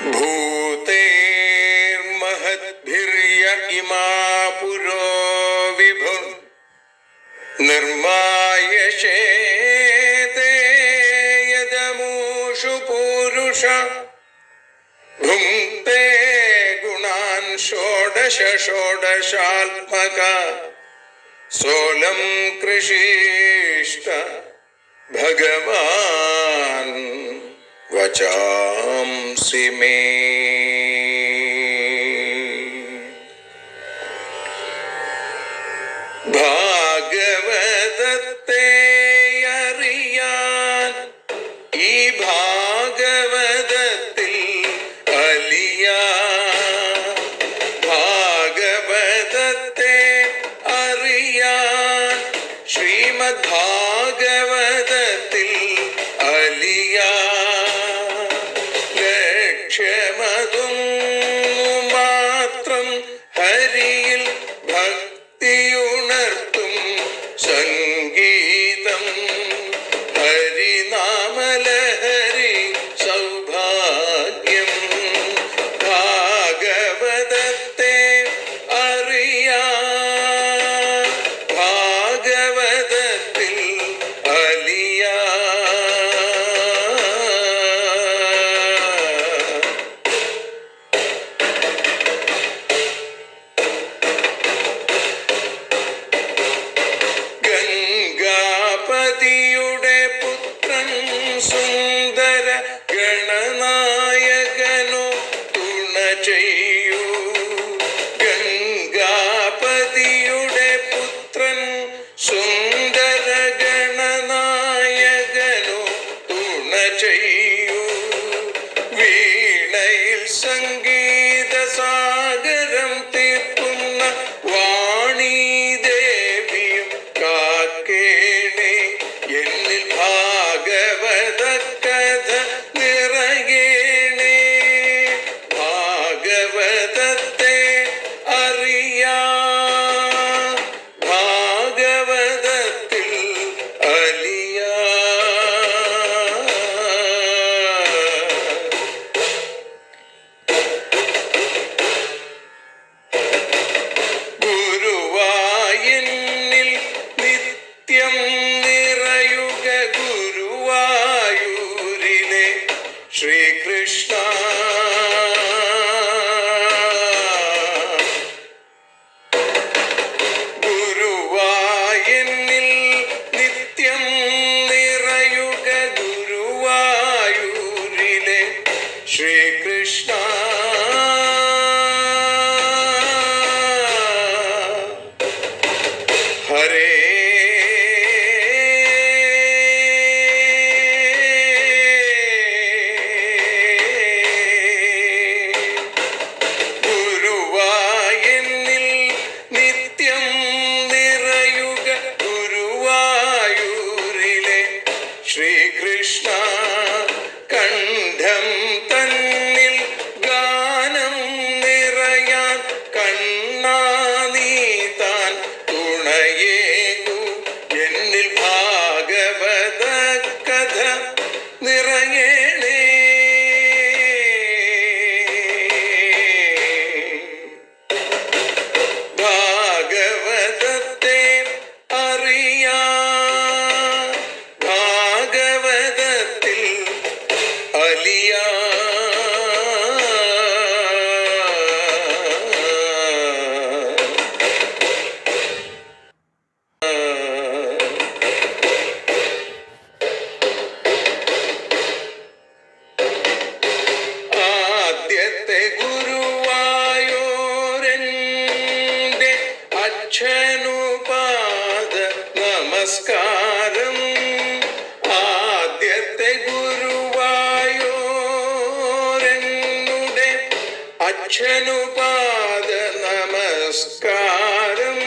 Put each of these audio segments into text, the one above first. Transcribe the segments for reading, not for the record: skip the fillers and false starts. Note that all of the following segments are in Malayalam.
भूतेर्महद्भिर्य इमा पुरो विभुः निर्मायशेते यदमूषु पूरुष भुङ्क्ते गुणान् षोडश षोडशात्मका सोऽलं कृषीष्ट भगवान् वचांसि मे। ഭാഗവതത്തെ അറിയാൻ ഈ ഭാഗവതത്തിൽ അലിയാൻ, ഭാഗവതത്തെ അറിയാൻ ശ്രീമദ് ഭാഗവതത്തിൽ അലിയാൻ, ലക്ഷ്യമതും മാത്രം ഹരിയിൽ ഭക്തിയുണർത്തും സംഗീതം ഹരിനാമലഹരി സൗഭാഗ്യം. ഭാഗവതത്തെ അറിയാൻ ഭാഗവതത്തിൽ അലിയാൻ. ഗംഗാപതിയുടെ പുത്രൻ സുന്ദര ഗണനായകനോ തുണ ചെയ്യൂ. ഗംഗാപതിയുടെ പുത്രൻ സുന്ദര ഗണനായകനോ തുണ ചെയ്യൂ. വീണയിൽ സംഗീത സാഗരം തീർക്കുന്ന വാണീദേവിയും കാക്കേണേ എന്നിൽ ഭാഗവത കഥ നിറയേണേ. ഭാഗവതത്തെ അറിയാൻ ഭാഗവതത്തിൽ അലിയാൻ. ഗുരുവായൂരിൽ നിത്യം നിറയുക ഗുരുവായൂരിലെ ശ്രീകൃഷ്ണ. ഗുരുവായൂരിൽ നിത്യം നിറയുക ഗുരുവായൂരിലെ ശ്രീകൃഷ്ണ. ഹരേ ഗുരുവായൂരിൽ നിത്യം നിറയുക ഗുരുവായൂരിലെ ശ്രീകൃഷ്ണ. കണ്ഠം തന്നിൽ ഗാനം നിറയാൻ കണ്ണാ നീ താൻ തുണയേകു. എന്നിൽ ഭാഗവത കഥ നിറയേണേ. ഭാഗവതത്തെ അറിയാൻ ഭാഗവതത്തിൽ അലിയാൻ. ആദ്യത്തെ ഗുരുവായൂരന്റെ അച്ഛനുപാദ നമസ്കാരം. ആദ്യത്തെ ഗുരുവായൂരനുടെ അച്ഛനുപാദ നമസ്കാരം.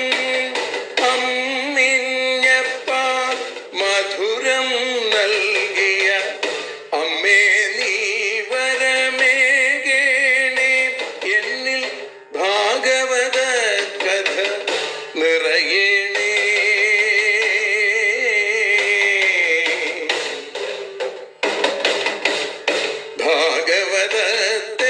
അമ്മിഞ്ഞപ്പ മധുരം നൽകിയ അമ്മേ നീ വരമേകേണേ. എന്നിൽ ഭാഗവത കഥ നിറയേണേ. ഭാഗവതത്തെ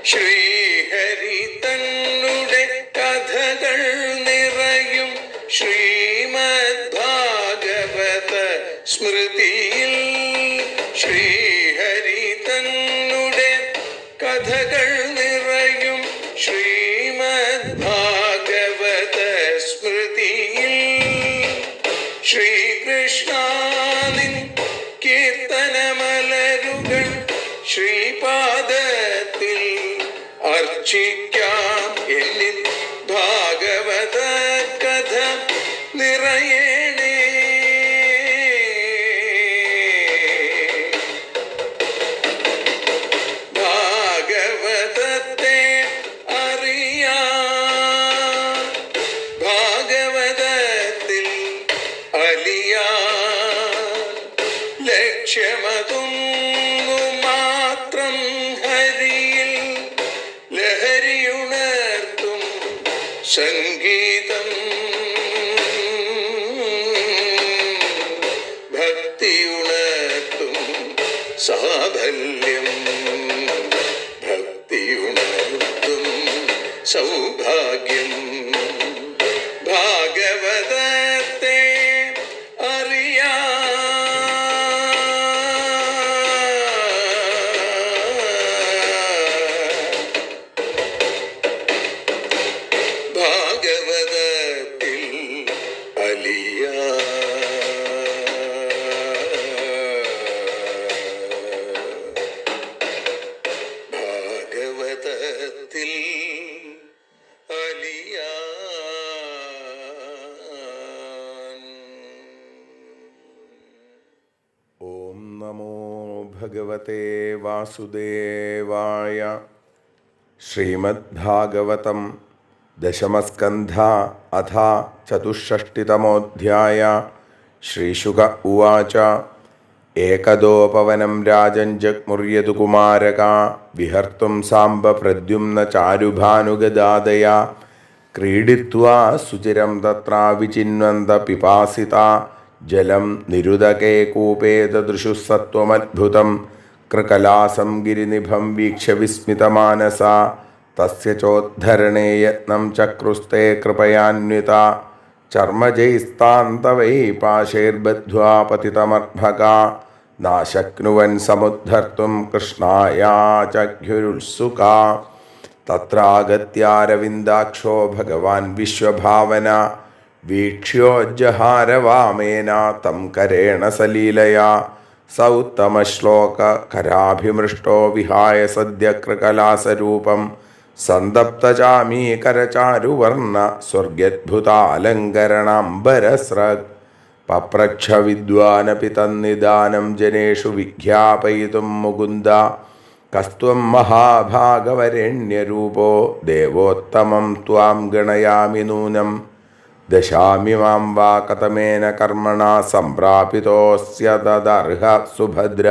ശ്രീഹരി തന്നുടെ കഥകൾ നിറയും ശ്രീമദ് ഭാഗവത സ്മൃതിയിൽ. ശ്രീഹരി തന്നുടെ കഥകൾ നിറയും ശ്രീമദ് ഭാഗവത സ്മൃതിയിൽ. ശ്രീകൃഷ്ണാനിൻ കീർത്തനമലരുകൾ ശ്രീപാദത്തിൽ അർച്ചിക്കാം. എന്നിൽ ഭാഗവത കഥ നിറയണേ. ഭാഗവതത്തെ അറിയാം, ഭാഗവതത്തിൽ അലിയാൻ. ലക്ഷ്യമതൊന്നു മാത്രം ഹരിയിൽ ലഹരിയുണർത്തും സംഗീതം. ഭക്തിയുണർത്തും സാഫല്യം, ഭക്തിയുണർത്തും സൗഭാഗ്യം. ഭാഗവതത്തെ അറിയാം, ഭാഗവതത്തിൽ അലിയാൻ. ഭാഗവതത്തിൽ അലിയാൻ. ഓം നമോ ഭഗവതേ വാസുദേവായ. ശ്രീമദ്ഭാഗവതം ദശമസ്കന്ധ അഥ ചതുഷ്ഷഷ്ടിതമോऽധ്യായ. ശ്രീശുക ഉവാച. ഏകദോപവനം രാജൻ ജഗ്മുര്യതുകുമാരകാ വിഹർത്തും സാംബ പ്രദ്യുമ്ന ചാരുഭാനുഗദാദയാ ക്രീഡിത്വാ സുചിരം തത്രാ വിചിന്വന്ത പിപാസിതാ ജലം നിരുദകേ കൂപേ ദദൃശുഃ സത്വമദ്ഭുതം കൃകലാസം ഗിരിനിഭം വീക്ഷ്യ വിസ്മിതമാനസാ തസ്യ ചോദ്ധരണേ യത്നം ചക്രുസ്തേ കൃപയാന്വിതാ ചർമ്മജൈസ്താന്തവൈ പാശൈർബദ്ധ്വാ പതിതമർഭകാ നാശക്നുവൻ സമുദ്ധർത്തും കൃഷ്ണായാചഘ്യുരുത്സുകാ തത്രാഗത്യാരവിന്ദാക്ഷോ ഭഗവാൻ വിശ്വഭാവന വീക്ഷ്യോജ്ജഹാരവാമേന തം കരേണ സലീലയാ സൗത്തമശ്ലോകരാഭിമൃഷ്ടോ വിഹായ സദ്യ കൃകലാസരൂപം സന്തപ്തചാമീകരചാരുവർണ്ണ സ്വർഗ്യദ്ഭുതാലങ്കരണാംബരസ്രഗ് പപ്രച്ഛ വിദ്വാനപി തന്നിദാനം ജനേഷു വിഖ്യാപയിതും മുകുന്ദ കസ്ത്വം മഹാഭാഗവരേണ്യരൂപോ ദേവോത്തമം ത്വാം ഗണയാമി നൂനം ദശാമി മാം വാ കതമേന കർമ്മണാ സംപ്രാപിതോസ്യ തദർഹ സുഭദ്ര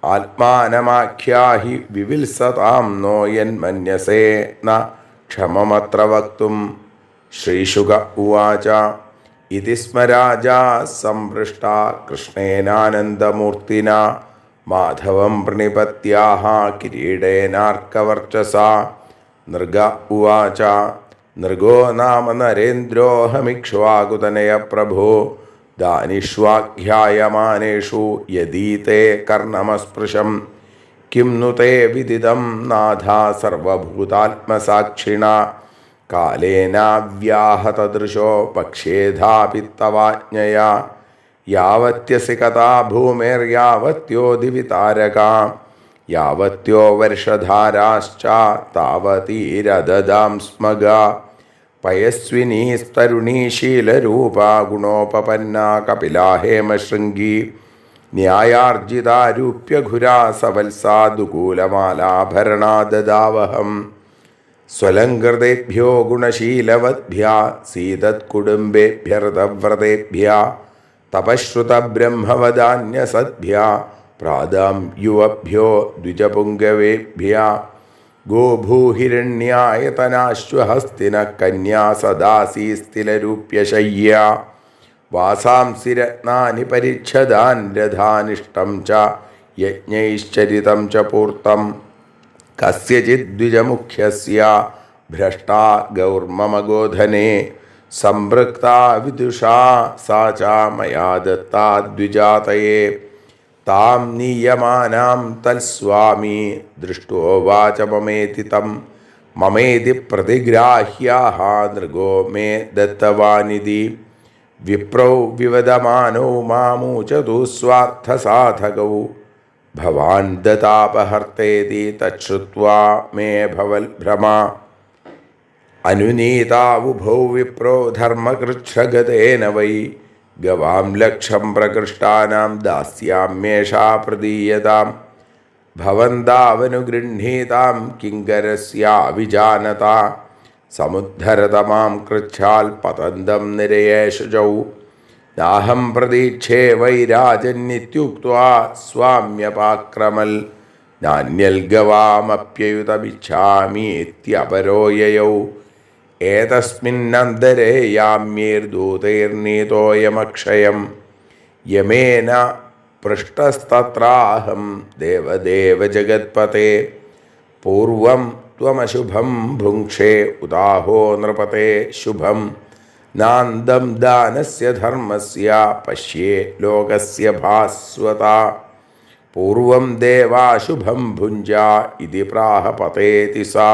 ആത്മാനമാഖ്യാഹി വിവിത്സതാം നോ യന്മന്യസേ ന ക്ഷമമത്ര വക്തും. ശ്രീശുക ഉവാച. ഇതി സ്മ രാജാ സംപൃഷ്ട കൃഷ്ണേനാനന്ദമൂർത്തിനാ മാധവം പ്രണിപത്യാഹ കിരീടേനാർക്കവർച്ചസാ. നൃഗ ഉവാച. നൃഗോ നാമ നരേന്ദ്രോഹമിക്ഷ്വാകുതനയ പ്രഭോ ദാനിഷ്വാഖ്യായമാനേഷു യദീതേ കർണമസ്പൃശം കിം नु ते വിദിതം നാഥാ സർവഭൂതാത്മസാക്ഷിണ കാലേനാവ്യാഹതദൃശോ പക്ഷേധാപി തവാജ്ഞയാ യാവത്യസി കഥാ ഭൂമേർയാവത്യോ ദിവിതാരകാ യാവത്യോ വർഷധാരാശ്ച താവതീരദദാം സ്മഗാ പയസ്വിനീസ്തരുണീശീലരൂപാ ഗുണോപപന്നാ കപിലാ ഹേമശൃംഗീ ന്യായാർജിതാരൂപ്യഘുരാ സവത്സാദുകൂലമാലാഭരണാ ദദാവഹം സ്വലംകൃതേഭ്യോ ഗുണശീലവദ്ഭ്യാ സീതത്കുടുംബേഭ്യർതവ്രതേഭ്യാ തപശ്രുതബ്രഹ്മവദാന്യസദ്ഭ്യാ പ്രാദാം യുവഭ്യോ ദ്വിജപുംഗവേഭ്യാ ഗോഭൂഹിരണ്യായതനാശ്വഹസ്തിന കന്യാ സദാസീസ്ഥിലരൂപ്യശയ്യാ വാസാംസി രത്നാനി പരിച്ഛദാൻ രഥാനിഷ്ടം ച യജ്ഞൈശ്ചരിതം ച പൂർത്തം കസ്യചിദ്വിജമുഖ്യസ്യ ഭ്രഷ്ടാ ഗൗർമമ ഗോധനെ സംപൃക്താ വിദുഷാ സാ ച മയാ ദത്താ ദ്വിജാതയേ താം നീയമാനാം തൽസ്വാമി ദൃഷ്ടോവാച മമേതി തം മമേതി പ്രതിഗ്രാഹ്യാഹ നൃഗോ മേ ദത്തവാനിതി വിപ്രൗ വിവദമാനോ മാമൂചതു സ്വാർത്ഥസാധകൗ ഭവാൻ ദതാപഹർത്തേതി തച്ഛ്രുത്വാ മേ ഭവൽഭ്രമ അനുനീതാവുഭൗ വിപ്രോ ധർമ്മകൃച്ഛ്രഗതേന വൈ ഗവാം ലക്ഷം പ്രകൃഷ്ടാനാം ദാസ്യാമ്യേഷാ പ്രദീയതാം ഭവന്താവനുഗൃഹീതാം കിങ്കരസ്യാവിജാനത സമുദ്ധരതമാം കൃച്ഛാൽ പതന്തം നിരയേഷുചൗ നാഹം പ്രതീക്ഷേ വൈരാജന്നിത്യുക്ത്വാ സ്വാമ്യപാക്രമൽ നാന്യൽ ഗവാമപ്യയുതമിച്ഛാമീത്യപരോ യയൗ ഏതസ്മിന്നന്തരേ യാമ്യേർദൂതൈർനീതോയമക്ഷയം യമേന പൃഷ്ടസ്തത്രാഹം ദേവദേവ ജഗത്പതേ പൂർവം ത്വമശുഭം ഭുങ്ക്ഷേ ഉദാഹോ നൃപതേ ശുഭം നാന്തം ദാനസ്യ ധർമ്മസ്യ പശ്യേ ലോകസ്യ ഭാസ്വത പൂർവം ദേവാശുഭം ഭുഞ്ജ ഇതി പ്രാഹപതേതി സാ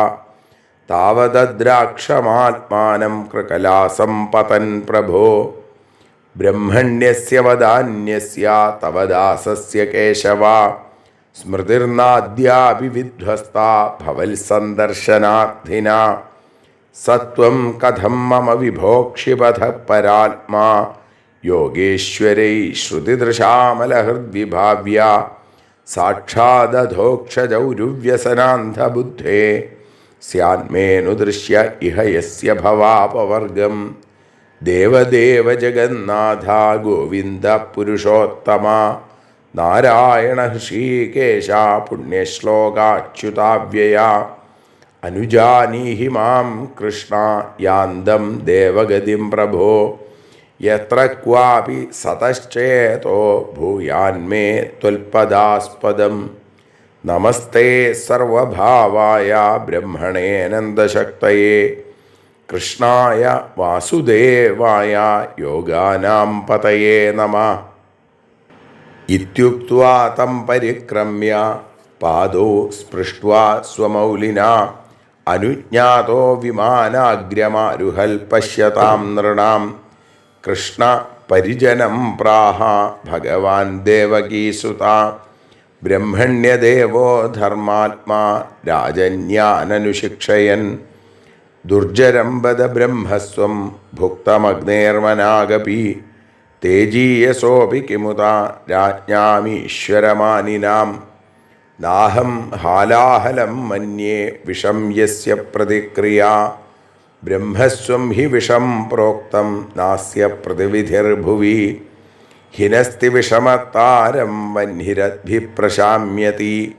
താവദ്രാക്ഷമാത്മാനം കൃകലാസം പതൻ പ്രഭോ ബ്രഹ്മണ്യസ്യ വദാന്യസ്യ തവ ദാസസ്യ കേശവ സ്മൃതിർനാദ്യാപി വിധ്വസ്താ ഭവൽസന്ദർശനാർത്ഥിനാ സത്വം കഥം മമ വിഭോക്ഷിപഥ പരാത്മാ യോഗേശ്വരൈ ശ്രുതിദൃശാമലഹൃദ്വിഭാവ്യ സാക്ഷാദധോക്ഷജൗരുവ്യസനാന്ധബുദ്ധേ സ്യാന്മേനുദൃശ്യ ഇഹ യസ്യ ഭവാപവർഗം ദേവദേവ ജഗന്നാഥ ഗോവിന്ദ പുരുഷോത്തമ നാരായണ ഹൃഷീകേശ പുണ്യശ്ലോകാച്യുതാവ്യയ അനുജാനീഹി മാം കൃഷ്ണ യാന്തം ദേവഗതിം പ്രഭോ യത്ര ക്വാപി സതശ്ചേതോ ഭൂയാന്മേ ത്വൽപദാസ്പദം നമസ്തേ സർവഭാവായ ബ്രഹ്മണേനന്ദശക്തയേ കൃഷ്ണായ വാസുദേവായ യോഗാനാം പതയേ നമഃ ഇത്യുക്ത്വാ തം പരിക്രമ്യ പാദോ സ്പൃഷ്ട്വാ സ്വമൗലിനാ അനുജ്ഞാതോ വിമാനാഗ്രമാരുഹൽ പശ്യതാം നൃണാം കൃഷ്ണ പരിജനം പ്രാഹ ഭഗവാൻ ദേവകീസുത ബ്രഹ്മണ്യദേവോ ധർമാത്മാ രാജന്യാനനുശിക്ഷയൻ ദുർജരം വദ ബ്രഹ്മസ്വം ഭുക്തമഗ്നേർമനാഗപി തേജീയസോപി കിമുത രാജ്ഞാമീശ്വരമാനിനാം നാഹം ഹാലാഹലം മന്യേ വിഷം യസ്യ പ്രതിക്രിയാ ബ്രഹ്മസ്വം ഹി വിഷം പ്രോക്തം നാസ്യ പ്രതിവിധിർഭുവി ഹിനസ്തി വിഷമത്താരം വഹ്നിരദ്ഭി പ്രശാമ്യതി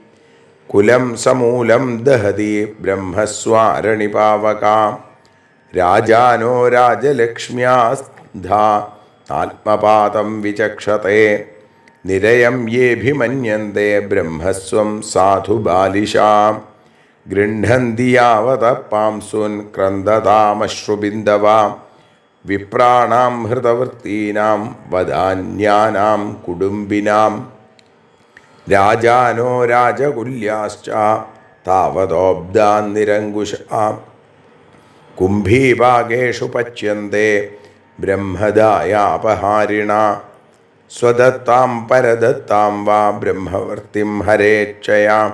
കുലം സമൂലം ദഹതി ബ്രഹ്മസ്വാരണിപാവകാ രാജാനോ രാജലക്ഷ്മ്യാസ്ധാ ആത്മപാതം വിചക്ഷത്തെ നിരയം യേഭിമന്യന്തെ ബ്രഹ്മസ്വം സാധു ബാലിശാം ഗൃഹന്തി യാവത പാംസുൻ ക്രന്ദതാമശ്രുബിന്ദവാം വിപ്രാണാം ഹൃതവൃത്തീനാം വദാന്യാനാം കുടുംബിനാം രാജാനോ രാജകുല്യാശ്ച താവതോബ്ദാൻ നിരങ്കുശാം കുംഭീഭാഗേഷു പച്യന്തെ ബ്രഹ്മദായാപഹാരിണ സ്വദത്താം പരദത്താം വാ ബ്രഹ്മവർത്തിം ഹരേച്ഛയാ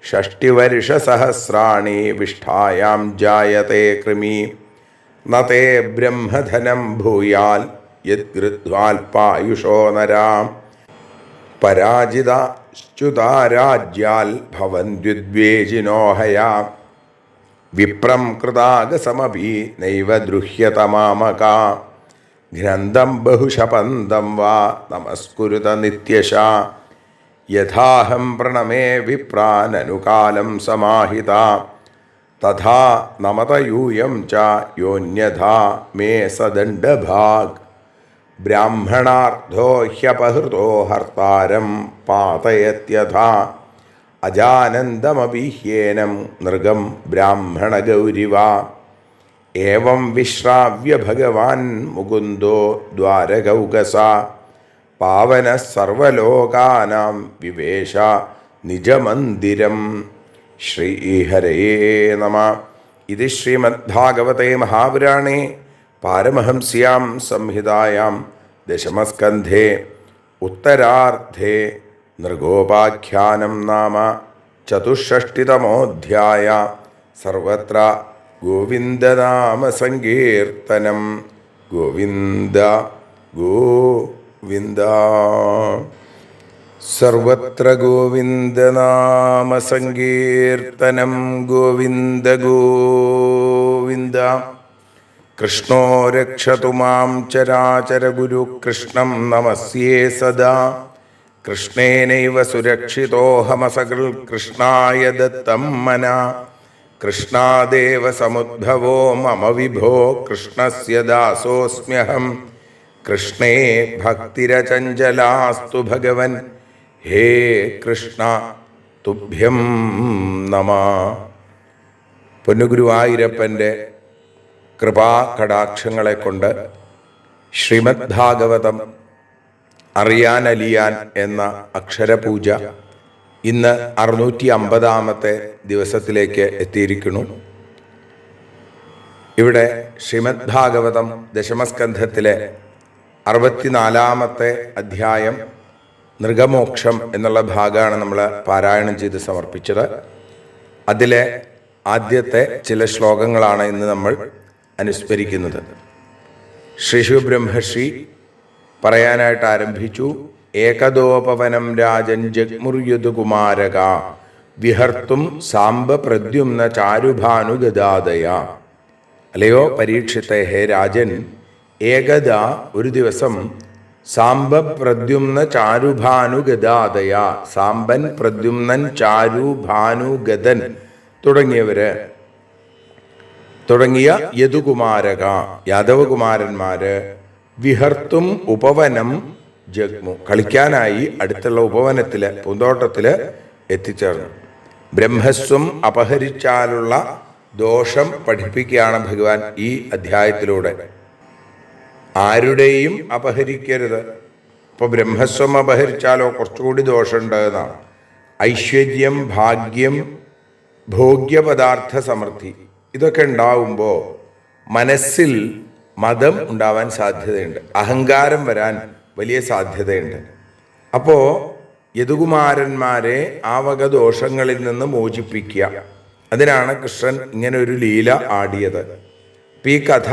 ഷഷ്ടിവർഷസഹസ്രാണി വിഷ്ഠായാം ജായത്തെ കൃമി നതേ ബ്രഹ്മധനം ഭൂയാൽ യദ്ഗൃധ്വാൽപായുഷോ നരാം പരാജിതാശ്ച്യുതാരാജ്യാൽ ഭവന്ത്യുദ്വേജിനോ ഹയാം വിപ്രം കൃതാഗസമഭി നൈവ ദൃഹ്യതമാമകാ ഘ്നന്തം ബഹുശപന്തം വാ നമസ്കുരുത നിത്യശാ യഥാഹം പ്രണമേ വിപ്രാനനുകാലം സമാഹിത തഥാ നമതയൂയം ച യോന്യഥാ മേ സദണ്ഡഭാഗ് ബ്രാഹ്മണാർദ്ധോ ഹ്യപഹൃതോ ഹർത്താരം പാതയത്യഥാ അജാനന്ദമഭിഹ്യേനം നൃഗം ബ്രാഹ്മണഗൗരിവ. ഏവം വിശ്രാവ്യ ഭഗവാൻ മുകുന്ദോ ദ്വാരകൗകസ. പാവന സർവലോകാനാം വിവേശ നിജമന്ദിരം. ശ്രീഹരയേ നമ. ഇത് ശ്രീമദ്ഭാഗവതേ മഹാപുരാണേ പാരമഹംസ്യാം സംഹിതായാം ദശമസ്കന്ധേ ഉത്തരാർദ്ധേ നൃഗോപാഖ്യാനം നാമ ചതുഷ്ഷഷ്ടിതമോऽധ്യായ. സർവത്ര ഗോവിന്ദനാമ സങ്കീർത്തനം. ഗോവിന്ദ ഗോവിന്ദ. സർവത്ര ഗോവിന്ദനാമ സങ്കീർത്തനം. ഗോവിന്ദ ഗോവിന്ദ. കൃഷ്ണോ രക്ഷതു മാം ചരാചരഗുരു. കൃഷ്ണം നമസ്യേ സദാ. കൃഷ്ണേനൈവ സുരക്ഷിതോഹമസകൃൽ കൃഷ്ണായ ദത്തം മന. കൃഷ്ണാദേവ സമുദ്ഭവോ മമ വിഭോ. കൃഷ്ണസ്യ ദാസോസ്മ്യഹം. കൃഷ്ണേ ഭക്തിരചഞ്ചലാസ്തു ഭഗവൻ. ഹേ കൃഷ്ണ തുഭ്യം നമഃ. പൊന്നുഗുരുവായൂരപ്പൻ്റെ കൃപാകടാക്ഷങ്ങളെ കൊണ്ട് ശ്രീമദ് ഭാഗവതം അറിയാൻ അലിയാൻ എന്ന അക്ഷരപൂജ ഇന്ന് 650 ദിവസത്തിലേക്ക് എത്തിയിരിക്കുന്നു. ഇവിടെ ശ്രീമദ് ഭാഗവതം ദശമസ്കന്ധത്തിലെ 64 അധ്യായം നൃഗമോക്ഷം എന്നുള്ള ഭാഗമാണ് നമ്മൾ പാരായണം ചെയ്ത് സമർപ്പിച്ചത്. അതിലെ ആദ്യത്തെ ചില ശ്ലോകങ്ങളാണ് ഇന്ന് നമ്മൾ അനുസ്മരിക്കുന്നത്. ശ്രീശുബ്രഹ്മർഷി പറയാനായിട്ട് ആരംഭിച്ചു. ഏകദോപവനം രാജൻ ജഗ്മുർയുധകുമാരക വിഹർത്തും സാംബ പ്രദ്യുമ്ന ചാരുഭാനുഗദാദയ. അല്ലയോ പരീക്ഷിത്തെ, ഹേ രാജൻ, ഏകദ ഒരു ദിവസം സാംബ പ്രദ്യുമ്ന ചാരുഭാനുഗദാദയ, സാംബൻ, പ്രദ്യുമ്നൻ, ചാരു, ഭാനു, ഗദൻ തുടങ്ങിയ യദുകുമാരക യാദവകുമാരന്മാര് വിഹർത്തും ഉപവനം ജഗ്മു കളിക്കാനായി അടുത്തുള്ള ഉപവനത്തില് പൂന്തോട്ടത്തില് എത്തിച്ചേർന്നു. ബ്രഹ്മസ്വം അപഹരിച്ചാലുള്ള ദോഷം പഠിപ്പിക്കുകയാണ് ഭഗവാൻ ഈ അധ്യായത്തിലൂടെ. ആരുടെയും അപഹരിക്കരുത്. ഇപ്പൊ ബ്രഹ്മസ്വം അപഹരിച്ചാലോ കുറച്ചുകൂടി ദോഷമുണ്ട് എന്നാണ്. ഐശ്വര്യം, ഭാഗ്യം, ഭോഗ്യപദാർത്ഥ സമൃദ്ധി ഇതൊക്കെ ഉണ്ടാവുമ്പോൾ മനസ്സിൽ മതം ഉണ്ടാവാൻ സാധ്യതയുണ്ട്, അഹങ്കാരം വരാൻ വലിയ സാധ്യതയുണ്ട്. അപ്പോ യദുകുമാരന്മാരെ ആ വക ദോഷങ്ങളിൽ നിന്ന് മോചിപ്പിക്കുക. അതിനാണ് കൃഷ്ണൻ ഇങ്ങനെ ഒരു ലീല ആടിയത്. ഈ കഥ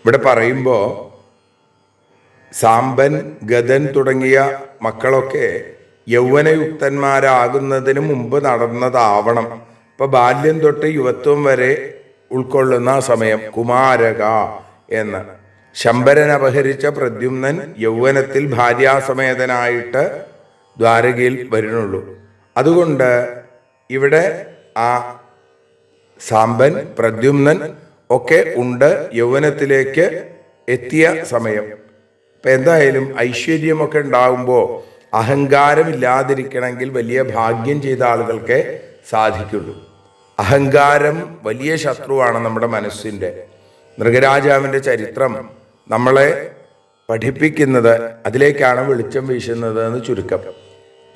ഇവിടെ പറയുമ്പോ സാമ്പൻ, ഗദൻ തുടങ്ങിയ മക്കളൊക്കെ യൗവനയുക്തന്മാരാകുന്നതിന് മുമ്പ് നടന്നതാവണം. ഇപ്പൊ ബാല്യം തൊട്ട് യുവത്വം വരെ ഉൾക്കൊള്ളുന്ന സമയം കുമാരക എന്ന്. ശമ്പരൻ അപഹരിച്ച പ്രദ്യുമ്നൻ യൗവനത്തിൽ ഭാര്യാസമേതനായിട്ട് ദ്വാരകയിൽ വരുന്നുള്ളൂ. അതുകൊണ്ട് ഇവിടെ ആ സാമ്പൻ, പ്രദ്യുമ്നൻ ഒക്കെ ഉണ്ട്, യൗവനത്തിലേക്ക് എത്തിയ സമയം. ഇപ്പൊ എന്തായാലും ഐശ്വര്യമൊക്കെ ഉണ്ടാകുമ്പോൾ അഹങ്കാരമില്ലാതിരിക്കണമെങ്കിൽ വലിയ ഭാഗ്യം ചെയ്ത ആളുകൾക്ക് സാധിക്കുള്ളൂ. അഹങ്കാരം വലിയ ശത്രുവാണ് നമ്മുടെ മനസ്സിൻ്റെ. മൃഗരാജാവിൻ്റെ ചരിത്രം നമ്മളെ പഠിപ്പിക്കുന്നത് അതിലേക്കാണ് വെളിച്ചം വീശുന്നത് എന്ന് ചുരുക്കം.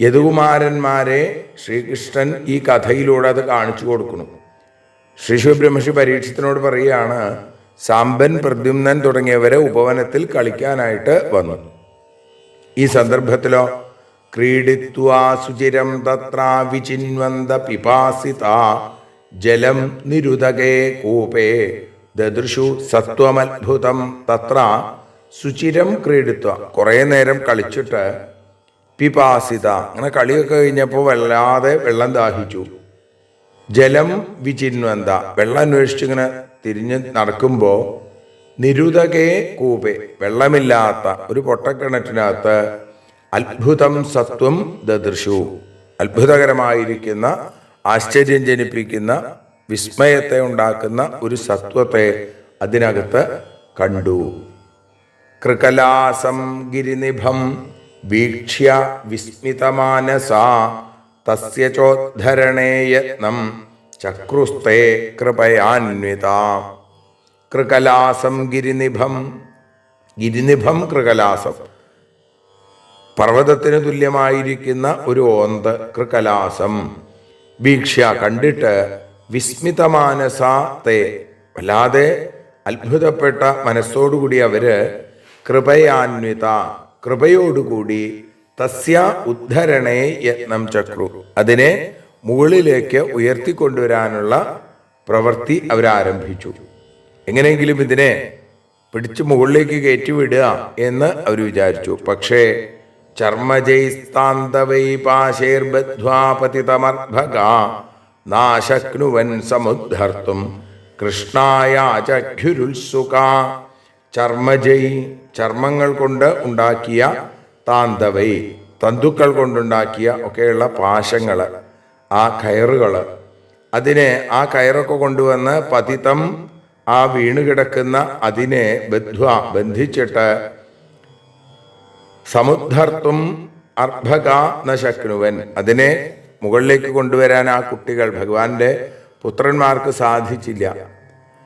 യദുകുമാരന്മാരെ ശ്രീകൃഷ്ണൻ ഈ കഥയിലൂടെ അത് കാണിച്ചു കൊടുക്കുന്നു. ശ്രീശുബ്രഹ്മർഷി പരീക്ഷത്തിനോട് പറയുകയാണ്, സാമ്പൻ, പ്രദ്യുമ്നൻ തുടങ്ങിയവരെ ഉപവനത്തിൽ കളിക്കാനായിട്ട് വന്നു. ഈ സന്ദർഭത്തിലോ ക്രീഡിത്വാ സുചിരം തത്രാ വിചിന്വന്ത പിപാസിത ജലം നിരുതകേ കൂപേ ദദൃശു സത്വമത്ഭുതം തത്ര സുചിരം ക്രീഡിത്വ. കുറേ നേരം കളിച്ചിട്ട് പിപാസിത, അങ്ങനെ കളിയൊക്കെ കഴിഞ്ഞപ്പോൾ വല്ലാതെ വെള്ളം ദാഹിച്ചു. ജലം വിചിന്വന്ത, വെള്ളം അന്വേഷിച്ചിങ്ങനെ തിരിഞ്ഞ് നടക്കുമ്പോൾ നിരുതകേ കൂപേ, വെള്ളമില്ലാത്ത ഒരു പൊട്ടക്കിണറ്റിനകത്ത് അത്ഭുതം സത്വം ദദൃശു, അത്ഭുതകരമായിരിക്കുന്ന, ആശ്ചര്യം ജനിപ്പിക്കുന്ന, വിസ്മയത്തെ ഉണ്ടാക്കുന്ന ഒരു സത്വത്തെ അതിനകത്ത് കണ്ടു. കൃകലാസം ഗിരിനിഭം വീക്ഷ്യ വിസ്മിതമാനസാ തസ്യ ചോദ്ധരണേ യത്നം ചക്രുസ്തേ കൃപയാന്വിതാ. കൃകലാസം ഗിരിനിഭം. ഗിരിനിഭം കൃകലാസം, പർവ്വതത്തിന് തുല്യമായിരിക്കുന്ന ഒരു ഓന്ത്, കൃകലാസം. വീക്ഷ്യ കണ്ടിട്ട്, വിസ്മിതമാനസ തേ വല്ലാതെ അത്ഭുതപ്പെട്ട മനസ്സോടുകൂടി അവര്, കൃപയാന്വിത കൃപയോടുകൂടി, തസ്യ ഉദ്ധരണേ യത്നം ചക്രു അതിനെ മുകളിലേക്ക് ഉയർത്തിക്കൊണ്ടുവരാനുള്ള പ്രവൃത്തി അവരാരംഭിച്ചു. എങ്ങനെയെങ്കിലും ഇതിനെ പിടിച്ച് മുകളിലേക്ക് കയറ്റിവിടുക എന്ന് അവർ വിചാരിച്ചു. പക്ഷേ ചർമ്മജൈസ്താന്തവൈ പാശൈർബദ്ധ്വാപതിതമർഭക നാശക്നുവൻ സമുദ്ധർത്തും കൃഷ്ണായാചഖ്യുരുത്സുക. ചർമ്മജൈ ചർമ്മങ്ങൾ കൊണ്ട് ഉണ്ടാക്കിയ, താന്തവൈ തന്തുക്കൾ കൊണ്ടുണ്ടാക്കിയ ഒക്കെയുള്ള പാശങ്ങൾ, ആ കയറുകൾ, അതിനെ ആ കയറൊക്കെ കൊണ്ടുവന്ന് പതിതം ആ വീണുകിടക്കുന്ന അതിനെ ബന്ധിച്ചിട്ട് സമുദ്ധർത്തും അർഭക നശക്നുവൻ അതിനെ മുകളിലേക്ക് കൊണ്ടുവരാൻ ആ കുട്ടികൾ, ഭഗവാന്റെ പുത്രന്മാർക്ക് സാധിച്ചില്ല.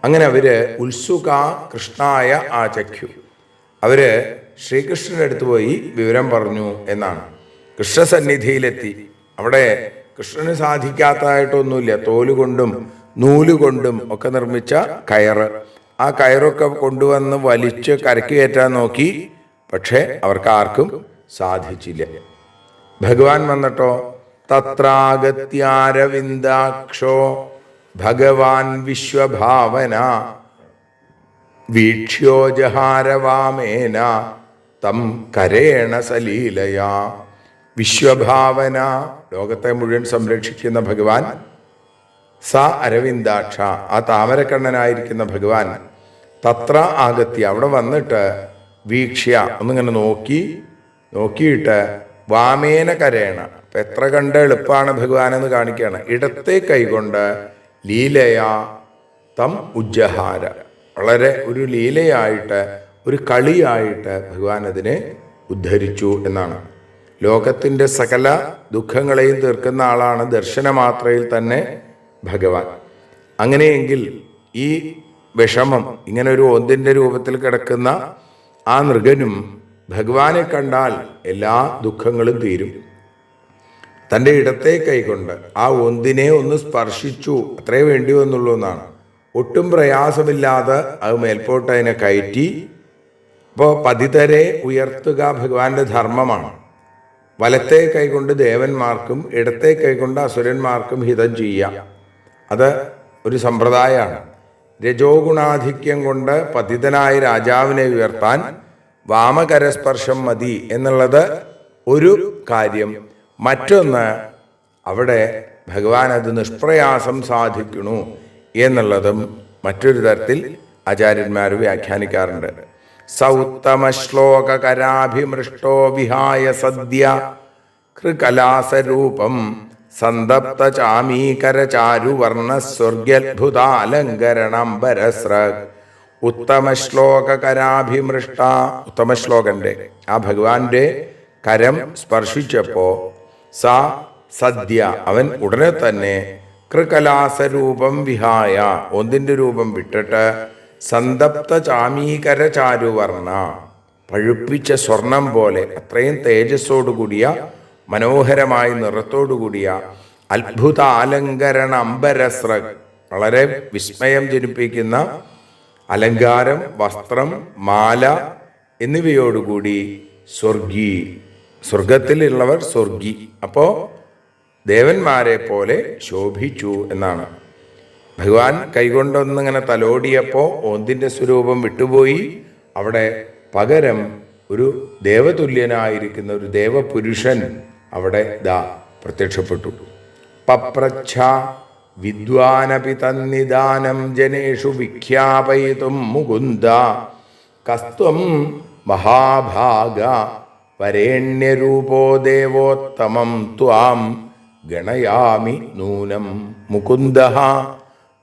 അങ്ങനെ അവര് ഉത്സുക കൃഷ്ണായ ആചഖ്യു അവര് ശ്രീകൃഷ്ണന്റെ അടുത്ത് പോയി വിവരം പറഞ്ഞു എന്നാണ്. കൃഷ്ണസന്നിധിയിലെത്തി. അവിടെ കൃഷ്ണന് സാധിക്കാത്തതായിട്ടൊന്നുമില്ല. തോലുകൊണ്ടും നൂലുകൊണ്ടും ഒക്കെ നിർമ്മിച്ച കയറ്, ആ കയറൊക്കെ കൊണ്ടുവന്ന് വലിച്ച് കരയ്ക്ക് കയറ്റാൻ നോക്കി. പക്ഷെ അവർക്ക് ആർക്കും സാധിച്ചില്ല. ഭഗവാൻ വന്നിട്ടോ, തത്രാഗത്യാരവിന്ദാക്ഷോ ഭഗവാൻ വിശ്വഭാവന വീക്ഷ്യോ ജഹാരവാമേന തം കരേണ സലീലയാ. വിശ്വഭാവന ലോകത്തെ മുഴുവൻ സംരക്ഷിക്കുന്ന ഭഗവാൻ, സ അരവിന്ദാക്ഷ ആ താമരക്കണ്ണനായിരിക്കുന്ന ഭഗവാൻ, തത്ര ആഗത്യ അവിടെ വന്നിട്ട്, വീക്ഷ്യ ഒന്നിങ്ങനെ നോക്കിയിട്ട്, വാമേന കരേണ അപ്പം എത്ര കണ്ട് എളുപ്പമാണ് ഭഗവാനെന്ന് കാണിക്കുകയാണ്. ഇടത്തെ കൈകൊണ്ട് ലീലയാ തം ഉജ്ജഹാര വളരെ ഒരു ലീലയായിട്ട്, ഒരു കളിയായിട്ട് ഭഗവാൻ അതിനെ ഉദ്ധരിച്ചു എന്നാണ്. ലോകത്തിൻ്റെ സകല ദുഃഖങ്ങളെയും തീർക്കുന്ന ആളാണ് ദർശനമാത്രയിൽ തന്നെ ഭഗവാൻ. അങ്ങനെയെങ്കിൽ ഈ വിഷമം ഇങ്ങനെ ഒരു ഒന്നിൻ്റെ രൂപത്തിൽ കിടക്കുന്ന ആ നൃഗനും ഭഗവാനെ കണ്ടാൽ എല്ലാ ദുഃഖങ്ങളും തീരും. തൻ്റെ ഇടത്തെ കൈകൊണ്ട് ആ ഒന്നിനെ ഒന്ന് സ്പർശിച്ചു, അത്രേ വേണ്ടി വന്നുള്ളൂ എന്നാണ്. ഒട്ടും പ്രയാസമില്ലാതെ അത് മേൽപോട്ട് അതിനെ കയറ്റി. അപ്പോൾ പതിതരെ ഉയർത്തുക ഭഗവാന്റെ ധർമ്മമാണ്. വലത്തെ കൈകൊണ്ട് ദേവന്മാർക്കും ഇടത്തെ കൈകൊണ്ട് അസുരന്മാർക്കും ഹിതം ചെയ്യാം. അത് ഒരു സമ്പ്രദായമാണ്. രജോ ഗുണാധിക്യം കൊണ്ട് പതിതനായ രാജാവിനെ ഉയർത്താൻ വാമകരസ്പർശം മതി എന്നുള്ളത് ഒരു കാര്യം. മറ്റൊന്ന്, അവിടെ ഭഗവാൻ അത് നിഷ്പ്രയാസം സാധിക്കണു എന്നുള്ളതും മറ്റൊരു തരത്തിൽ ആചാര്യന്മാർ വ്യാഖ്യാനിക്കാറുണ്ട്. സൗത്തമ ശ്ലോകരാഭിമൃഷ്ടോ വിഹായ സദ്യ കൃകലാസരൂപം സന്തപ്ത ചാമീകര ചാരുവർണ്ണ സ്വർഗ്യത്ഭുതാലങ്കരണംബരസ്ര. ഉത്തമ ശ്ലോകരാഭിമൃഷ്ട ഉത്തമ ശ്ലോകന്റെ ആ ഭഗവാന്റെ കരം സ്പർശിച്ചപ്പോ സാ സദ്യ അവൻ ഉടനെ തന്നെ കൃകലാസരൂപം വിഹായ ഒന്നിന്റെ രൂപം വിട്ടിട്ട് സന്തപ്ത ചാമീകര ചാരുവർണ്ണ പഴുപ്പിച്ച സ്വർണം പോലെ അത്രയും തേജസ്സോടുകൂടിയ മനോഹരമായ നിറത്തോടുകൂടിയ അത്ഭുത അലങ്കരണ അംബരസ്ര വളരെ വിസ്മയം ജനിപ്പിക്കുന്ന അലങ്കാരം, വസ്ത്രം, മാല എന്നിവയോടുകൂടി സ്വർഗീ സ്വർഗത്തിലുള്ളവർ സ്വർഗി അപ്പോ ദേവന്മാരെ പോലെ ശോഭിച്ചു എന്നാണ്. ഭഗവാൻ കൈകൊണ്ടൊന്നിങ്ങനെ തലോടിയപ്പോൾ ഒന്നിൻ്റെ സ്വരൂപം വിട്ടുപോയി. അവിടെ പകരം ഒരു ദേവതുല്യനായിരിക്കുന്ന ഒരു ദേവപുരുഷൻ അവിടെ പ്രത്യക്ഷപ്പെട്ടു. പപ്രച്ഛ വിദ്വാനപി തന്നിദാനം ജനേഷു വിഖ്യാപയിതും മുകുന്ദ കസ്ത്വം മഹാഭാഗ വരേണ്യരൂപോ ദേവോത്തമം ത്വാം ഗണയാമി നൂനം. മുകുന്ദ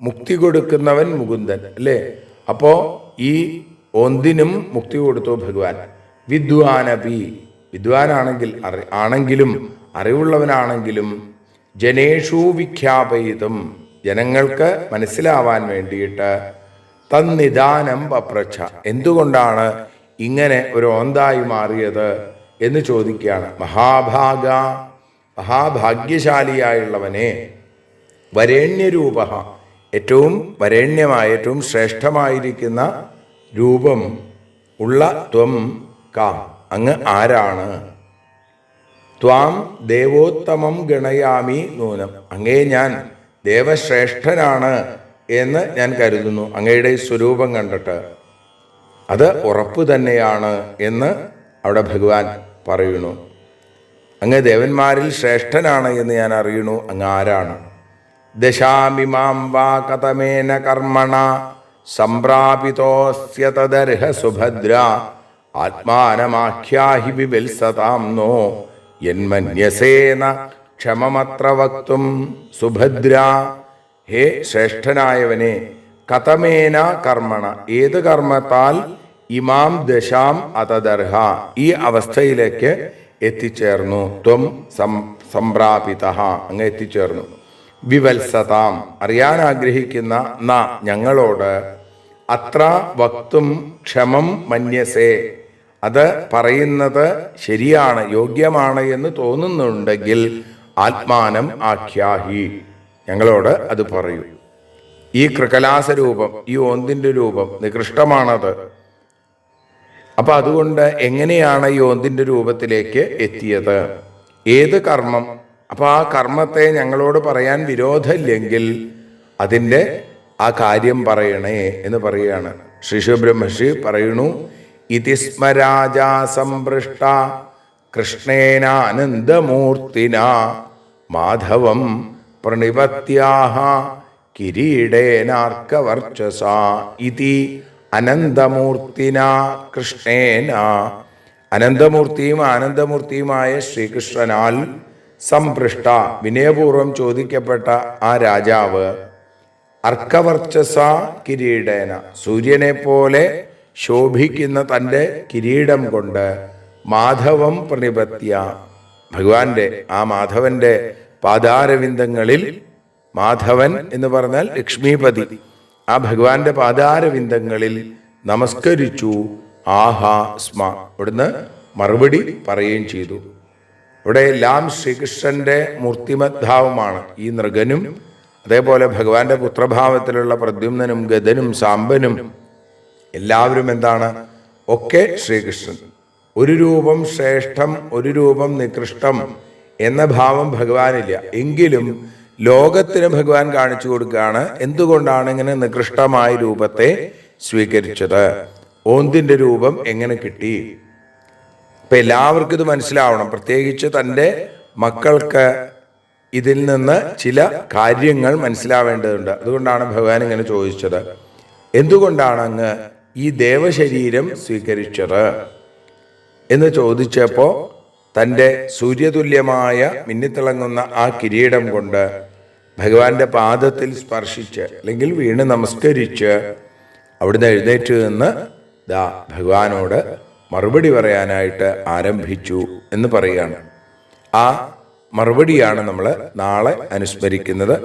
മുക്തി കൊടുക്കുന്നവൻ മുകുന്ദൻ അല്ലേ. അപ്പോ ഈ ഒന്നിനും മുക്തി കൊടുത്തു ഭഗവാൻ. വിദ്വാനപി വിദ്വാനാണെങ്കിൽ ആണെങ്കിലും അറിവുള്ളവനാണെങ്കിലും ജനേഷു വിഖ്യാപയിതും ജനങ്ങൾക്ക് മനസ്സിലാവാൻ വേണ്ടിയിട്ട് തന്നിദാനം പപ്രച്ഛ എന്തുകൊണ്ടാണ് ഇങ്ങനെ ഒരു ഓന്തായി മാറിയത് എന്ന് ചോദിക്കുകയാണ്. മഹാഭാഗ്യശാലിയായുള്ളവനെ വരേണ്യരൂപ ഏറ്റവും വരേണ്യമായ ഏറ്റവും ശ്രേഷ്ഠമായിരിക്കുന്ന രൂപം ഉള്ള ത്വം കാ അങ്ങ് ആരാണ്? ത്വാം ദേവോത്തമം ഗണയാമി നൂനം അങ്ങേ ഞാൻ ദേവശ്രേഷ്ഠനാണ് എന്ന് ഞാൻ കരുതുന്നു. അങ്ങയുടെ സ്വരൂപം കണ്ടിട്ട് അത് ഉറപ്പ് തന്നെയാണ് എന്ന് അവിടെ ഭഗവാൻ പറയുന്നു. അങ്ങ് ദേവന്മാരിൽ ശ്രേഷ്ഠനാണ് എന്ന് ഞാൻ അറിയണു. അങ്ങ് ആരാണ്? ദശാമിമാം വാ കതമേന കർമ്മണ സംപ്രാപിതോസ്യ തദർഹ സുഭദ്ര ആത്മാനമാഖ്യാഹി വിവത്സതാം നോ യന്മന്യസേന ക്ഷമമത്ര വക്തും. സുഭദ്ര, ഹേ ശ്രേഷ്ഠനായവനെ, കതമേന കർമ്മണ ഏത് കർമ്മത്താൽ ഇമാം ദശാം അതദർഹ ഈ അവസ്ഥയിലേക്ക് എത്തിച്ചേർന്നു. ത്വം സംപ്രാപിത അങ്ങ് എത്തിച്ചേർന്നു. വിവത്സതാം അറിയാൻ ആഗ്രഹിക്കുന്ന ന ഞങ്ങളോട് അത്ര വക്തും ക്ഷമം മന്യസേ അത് പറയുന്നത് ശരിയാണ് യോഗ്യമാണ് എന്ന് തോന്നുന്നുണ്ടെങ്കിൽ ആത്മാനം ആഖ്യാഹി ഞങ്ങളോട് അത് പറയൂ. ഈ കൃകലാസ രൂപം ഈ ഓന്തിൻ്റെ രൂപം നികൃഷ്ടമാണത്. അപ്പൊ അതുകൊണ്ട് എങ്ങനെയാണ് ഈ ഓന്തിൻ്റെ രൂപത്തിലേക്ക് എത്തിയത്? ഏത് കർമ്മം? അപ്പൊ ആ കർമ്മത്തെ ഞങ്ങളോട് പറയാൻ വിരോധമില്ലെങ്കിൽ അതിൻ്റെ ആ കാര്യം പറയണേ എന്ന് പറയുകയാണ്. ശ്രീ ശിവബ്രഹ്മർഷി പറയുന്നു, ഇതി സ്മരാജാ സംപൃഷ്ട കൃഷ്ണേനാനന്ദമൂർത്തിന മാധവം പ്രണിപത്യാഹ കിരീടേനാർക്കവർച്ചസ. ഇതി അനന്തമൂർത്തിന കൃഷ്ണേന അനന്തമൂർത്തിയും ആനന്ദമൂർത്തിയുമായ ശ്രീകൃഷ്ണനാൽ സംപൃഷ്ട വിനയപൂർവം ചോദിക്കപ്പെട്ട ആ രാജാവ് അർക്കവർച്ചസ കിരീടേന സൂര്യനെ പോലെ ശോഭിക്കുന്ന തൻ്റെ കിരീടം കൊണ്ട് മാധവം പ്രണിപത്യ ഭഗവാന്റെ ആ മാധവന്റെ പാദാരവിന്ദങ്ങളിൽ, മാധവൻ എന്ന് പറഞ്ഞാൽ ലക്ഷ്മീപതി, ആ ഭഗവാന്റെ പാദാരവിന്ദങ്ങളിൽ നമസ്കരിച്ചു. ആഹാ സ്മ ഇവിടുന്ന് മറുപടി പറയുകയും ചെയ്തു. ഇവിടെ എല്ലാം ശ്രീകൃഷ്ണന്റെ മൂർത്തിമദ്ഭാവമാണ്. ഈ നൃഗനും അതേപോലെ ഭഗവാന്റെ പുത്രഭാവത്തിലുള്ള പ്രദ്യുമ്നനും ഗദനും സാമ്പനും എല്ലാവരും എന്താണ്? ഒക്കെ ശ്രീകൃഷ്ണൻ. ഒരു രൂപം ശ്രേഷ്ഠം ഒരു രൂപം നികൃഷ്ടം എന്ന ഭാവം ഭഗവാനില്ല. എങ്കിലും ലോകത്തിന് ഭഗവാൻ കാണിച്ചു കൊടുക്കുകയാണ് എന്തുകൊണ്ടാണ് ഇങ്ങനെ നികൃഷ്ടമായ രൂപത്തെ സ്വീകരിച്ചത്, ഓന്തിന്റെ രൂപം എങ്ങനെ കിട്ടി. ഇപ്പൊ എല്ലാവർക്കും ഇത് മനസ്സിലാവണം. പ്രത്യേകിച്ച് തൻ്റെ മക്കൾക്ക് ഇതിൽ നിന്ന് ചില കാര്യങ്ങൾ മനസ്സിലാവേണ്ടതുണ്ട്. അതുകൊണ്ടാണ് ഭഗവാൻ ഇങ്ങനെ ചോദിച്ചത്. എന്തുകൊണ്ടാണ് അങ്ങ് ഈ ദേവശരീരം സ്വീകരിച്ചത് എന്ന് ചോദിച്ചപ്പോൾ തൻ്റെ സൂര്യതുല്യമായ മിന്നിത്തിളങ്ങുന്ന ആ കിരീടം കൊണ്ട് ഭഗവാന്റെ പാദത്തിൽ സ്പർശിച്ച് അല്ലെങ്കിൽ വീണ് നമസ്കരിച്ച് അവിടുന്ന് എഴുന്നേറ്റ് നിന്ന് ഭഗവാനോട് മറുപടി പറയാനായിട്ട് ആരംഭിച്ചു എന്ന് പറയുകയാണ്. ആ മറുപടിയാണ് നമ്മൾ നാളെ അനുസ്മരിക്കുന്നത്.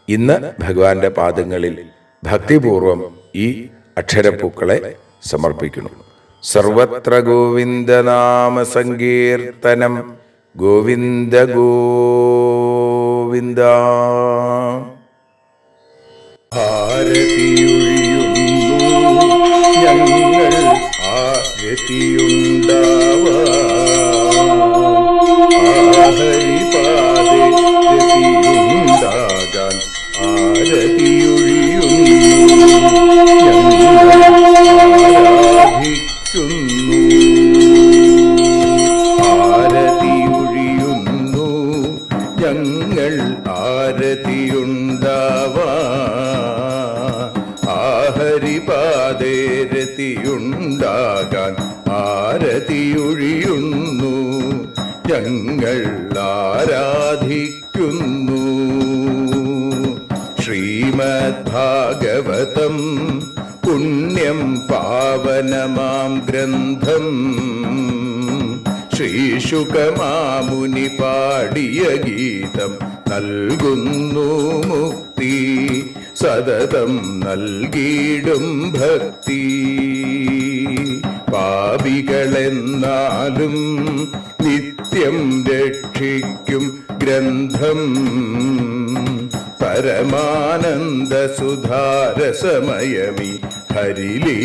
ഇന്ന് ഭഗവാന്റെ പാദങ്ങളിൽ ഭക്തിപൂർവം ഈ അക്ഷരപ്പൂക്കളെ സമർപ്പിക്കുന്നു. സർവത്ര ഗോവിന്ദനാമ സങ്കീർത്തനം ഗോവിന്ദ ഗോവിന്ദ. ആരതിയൊഴിയുന്നു ഞങ്ങൾ ഹരിപാദേ രതിയുണ്ടാകാൻ ആരതിയൊഴിയുന്നു ആരതിയൊഴിയുന്നു ഞങ്ങൾ ആരതിയുണ്ടാവാ ഹരിപാദേ രതിയുണ്ടാകാൻ ആരതിയൊഴിയുന്നു ഞങ്ങൾ ആരാധിക്കുന്നു. ശ്രീമദ്ഭാഗവതം പുണ്യം പാവനമാം ഗ്രന്ഥം ശ്രീശുകമാമുനി പാടിയ ഗീതം നൽകുന്നു മുക്തി, സതതം നൽകിയിടും ഭക്തി. പാപികളെന്നാലും നിത്യം രക്ഷിക്കും ഗ്രന്ഥം, പരമാനന്ദ സുധാരസമയമി ഹരിലീലാസാരം,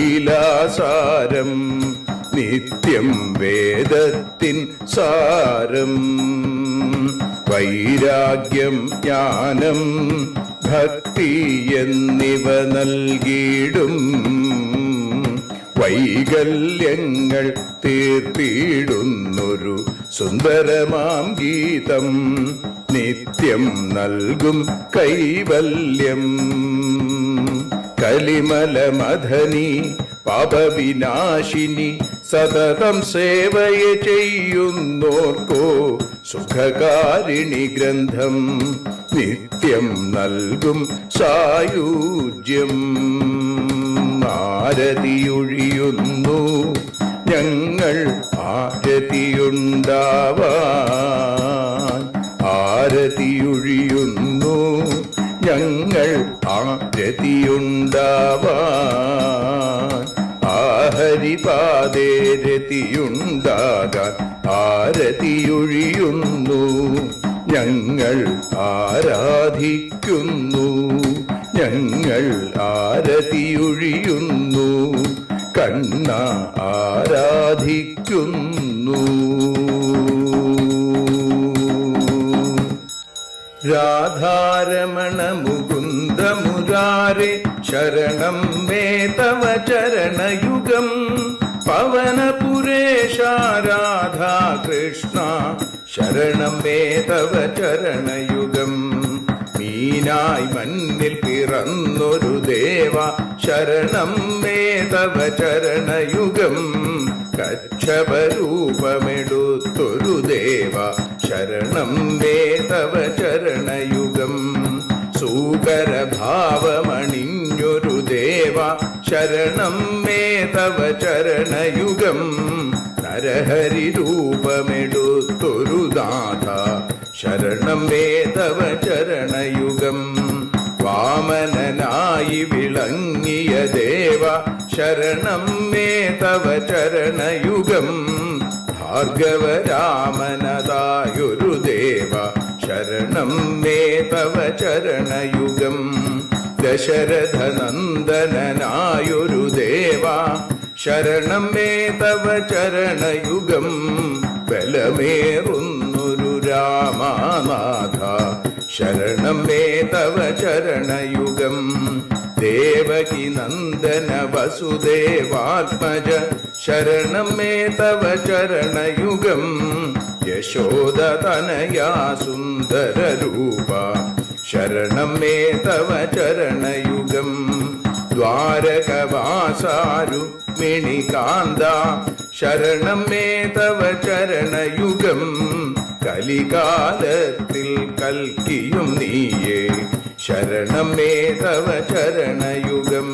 നിത്യം വേദത്തിൻ സാരം. വൈരാഗ്യം ജ്ഞാനം ഭക്തി എന്നിവ നൽകിയിടും, വൈകല്യങ്ങൾ തീർത്തിടുന്നൊരു സുന്ദരമാം ഗീതം, നിത്യം നൽകും കൈവല്യം. കലിമലമഥനി പാപവിനാശിനി സതതം സേവയെ ചെയ്യുന്നോർക്കോ സുഖകാരിണി ഗ്രന്ഥം, നിത്യം നൽകും സായുജ്യം. ആരതിയൊഴിയുന്നു ഞങ്ങൾ ആരതിയുണ്ടാവാൻ, ആരതിയൊഴിയുന്നു ഞങ്ങൾ ആരതിയുണ്ടാവാൻ. ആഹരിപാദേ രതിയുണ്ടാകാൻ ആരതിയൊഴിയുന്നു ഞങ്ങൾ ആരാധിക്കുന്നു, ഞങ്ങൾ ആരതിയൊഴിയുന്നു കണ്ണ ആരാധിക്കുന്നു. രാധാരമണ മുകുന്ദ മുരാരേ ശരണം മേ തവ ചരണയുഗം, പവനപുരേശ രാധാ കൃഷ്ണ ശരണം മേ തവ ചരണയുഗം. മീനായി മണ്ണിൽ പിറന്നൊരു ദേവ ശരണം മേ തവ ചരണയുഗം, കച്ഛപരൂപമെടുത്തൊരു ദേവ ശരണം മേ തവ ചരണയുഗം. സൂകരഭാവമണിഞ്ഞൊരു ദേവ ശരണം മേ തവ ചരണയുഗം, നരഹരി രൂപമെടുത്തൊരു നാഥ ശരണം മേ തവ ചരണയുഗം. വാമനനായി വിളങ്ങിയ ദേവ ശരണം മേ തവ ചരണയുഗം, ഭാർഗവരാമനതായൊരു ദേവ ശരണം മേ തവ ചരണയുഗം. ദശരഥനന്ദനായൊരു ദേവ ശരണം മേ തവ ചരണയുഗം, ബലമേറുന്നൊരു രാമനാഥ ശരണം മേ തവ ചരണയുഗം. ദേവകി നന്ദന വസുദേവാത്മജ ശരണം മേ തവ ചരണയുഗം, യശോദതനയാ സുന്ദര രൂപ ശരണം മേ തവ ചരണയുഗം. ദ്വാരകവാസാരുക്മിണികാന്ത ശരണം മേ തവ ചരണയുഗം, കലികാലത്തിൽ കൽക്കിയും നീയേ ശരണം മേ തവ ചരണയുഗം.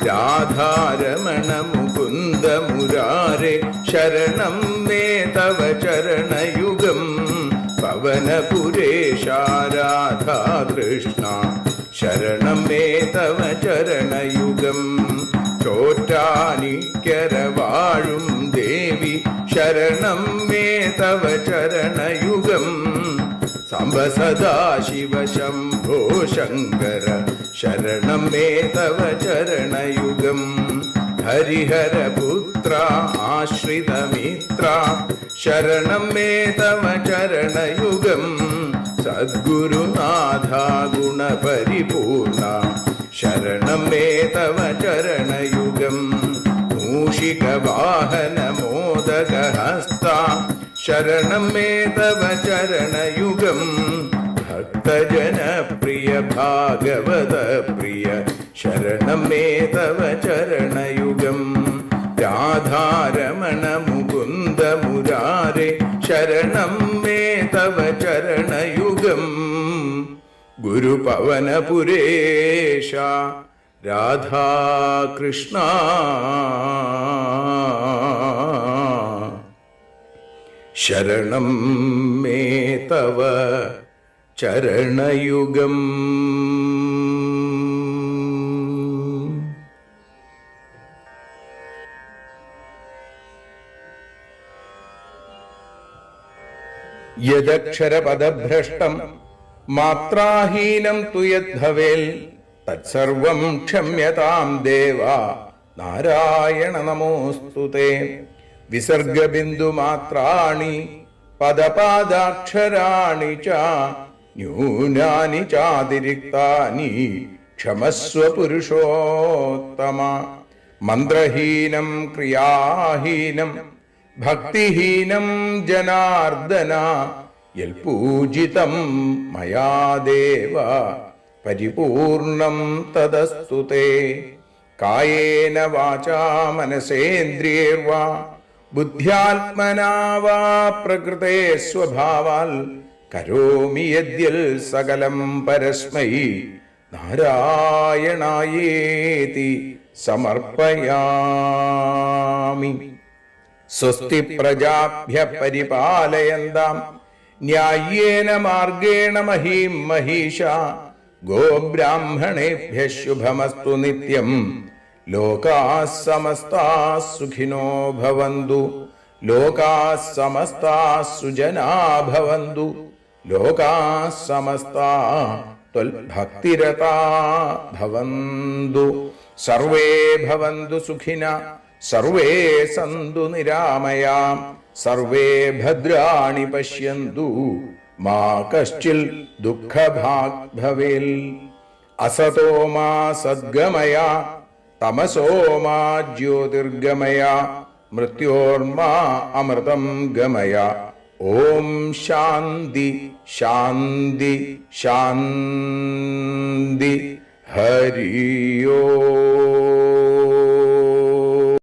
രാധാരമണ മുകുന്ദ മുരാരേ ശരണം മേ തവ ചരണയുഗം, പവനപുരേശ രാധാ കൃഷ്ണ ശരണം മേ തവ ചരണയുഗം. ചോറ്റാനിക്കര വാഴും ദേവി ശരണം മേ തവ ചരണയുഗം, സാംബ സദാശിവ ശംഭോ ശങ്കര ശരണം മേ തവ ചരണയുഗം. ഹരിഹരപുത്ര ആശ്രിതമിത്ര ശരണം മേ തവ ചരണയുഗം, സദ്ഗുരുനാഥ ഗുണപരിപൂർണ ശരണം മേ തവ ചരണയുഗം. മൂഷിക വാഹന മോദകഹസ്ത ശരണം മേ തവ ചരണയുഗം, ഭക്തജനപ്രിയ ഭാഗവത പ്രിയ ശരണം മേ തവ ചരണയുഗം. രാധാരമണ മുകുന്ദ മുരാരേ ശരണം മേ തവ ചരണയുഗം, ഗുരുപവനപുരേശ രാധാകൃഷ്ണ ശരണം മേ തവ ചരണയുഗം. യദക്ഷരപദഭ്രഷ്ടം മാത്രാഹീനം തു യദ്ഭവേൽ തത്സർവം ക്ഷമ്യതാം ദേവ നാരായണ നമോസ്തുതേ. വിസർഗബിന്ദുമാത്രാണി പദപാദാക്ഷരാണി ച ന്യൂനാനി ചാതിരിക്താനി ക്ഷമസ്വ പുരുഷോത്തമ. മന്ത്രഹീനം ക്രിയാഹീനം ഭക്തിഹീനം ജനാർദ്ദന യൽപൂജിതം മയാ ദേവ പരിപൂർണം തദസ്തു തേ. കായേന വാചാ മനസേന്ദ്രിയൈർവാ ബുദ്ധ്യാത്മനാ വാ പ്രകൃതേ സ്വഭാവാൽ കരോമി യദ്യൽ സകലം പരസ്മൈ നാരായണായേതി സമർപ്പയാമി. സ്വസ്തി പ്രജാഭ്യഃ പരിപാലയന്താം ന്യായേന മാർഗേണ മഹീം മഹീഷാ. ഗോബ്രാഹ്മണേഭ്യഃ ശുഭമസ്തു നിത്യം. ലോകാഃ സമസ്താഃ സുഖിനോ ഭവന്തു. ലോകാഃ സമസ്താഃ സുജനാ ഭവന്തു. ലോകാഃ സമസ്താഃ ത്വൽഭക്തിരതാ ഭവന്തു. സർവേ ഭവന്തു സുഖിനഃ സർവേ സന്തു നിരാമയാം. സർവേ ഭദ്രാണി പശ്യന്തു മാ കശ്ചിൽ ദുഃഖഭാഗ് ഭവേൽ. അസതോ മാ സദ്ഗമയ തമസോ മാ ജ്യോതിർഗമയ മൃത്യോർമാ അമൃതം ഗമയ. ഓം ശാന്തി ശാന്തി ശാന്തി. ഹരി ഓം.